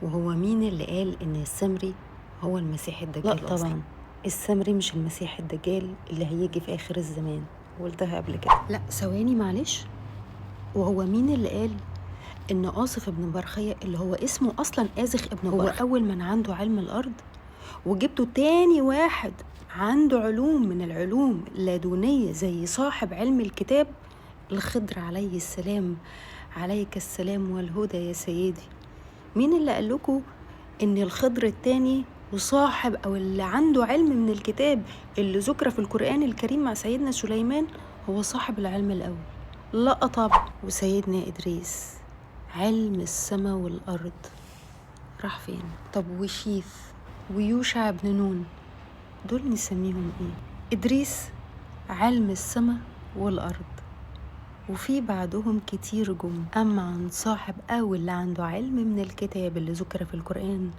وهو مين اللي قال إن السمري هو المسيح لأ الدجال أصلا؟ طبعًا. السمري مش المسيح الدجال اللي هيجي في آخر الزمان، قلتها قبل كده. لا ثواني معلش. وهو مين اللي قال إن آصف ابن برخية اللي هو اسمه أصلا آزخ ابن هو برخ أول من عنده علم الأرض، وجبته تاني واحد عنده علوم من العلوم اللدنية زي صاحب علم الكتاب الخضر عليه السلام، عليك السلام والهدى يا سيدي. مين اللي قال لكم ان الخضر التاني وصاحب او اللي عنده علم من الكتاب اللي ذكر في القرآن الكريم مع سيدنا سليمان هو صاحب العلم الاول؟ لا طبعا. وسيدنا ادريس علم السماء والارض راح فين؟ طب وشيث ويوشع بن نون دول نسميهم ايه؟ ادريس علم السماء والارض، وفي بعدهم كتير جم. أما عن صاحب أو اللي عنده علم من الكتاب اللي ذكر في القرآن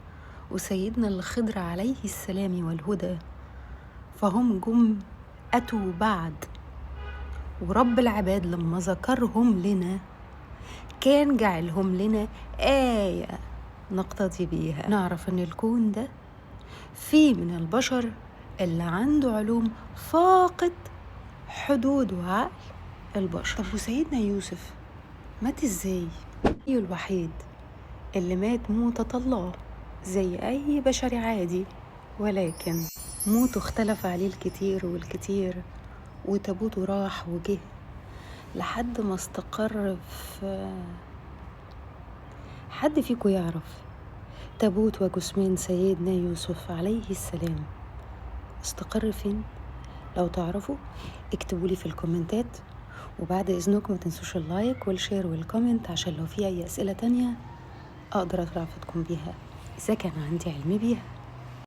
وسيدنا الخضر عليه السلام والهدى فهم جم أتوا بعد، ورب العباد لما ذكرهم لنا كان جعلهم لنا آية نقتدي بيها، نعرف ان الكون ده فيه من البشر اللي عنده علوم فاقد حدود وعقل البشر. طب وسيدنا يوسف مات ازاي؟ الوحيد اللي مات موتة الله زي اي بشر عادي، ولكن موته اختلف عليه الكتير والكتير، وتابوته راح وجه لحد ما استقر في حد فيكم يعرف تابوت وجثمان سيدنا يوسف عليه السلام استقر فين؟ لو تعرفوا اكتبوا لي في الكومنتات، وبعد اذنكم ما تنسوش اللايك والشير والكومنت عشان لو في اي اسئله تانية اقدر اترافقكم بيها اذا كان عندي علم بيها.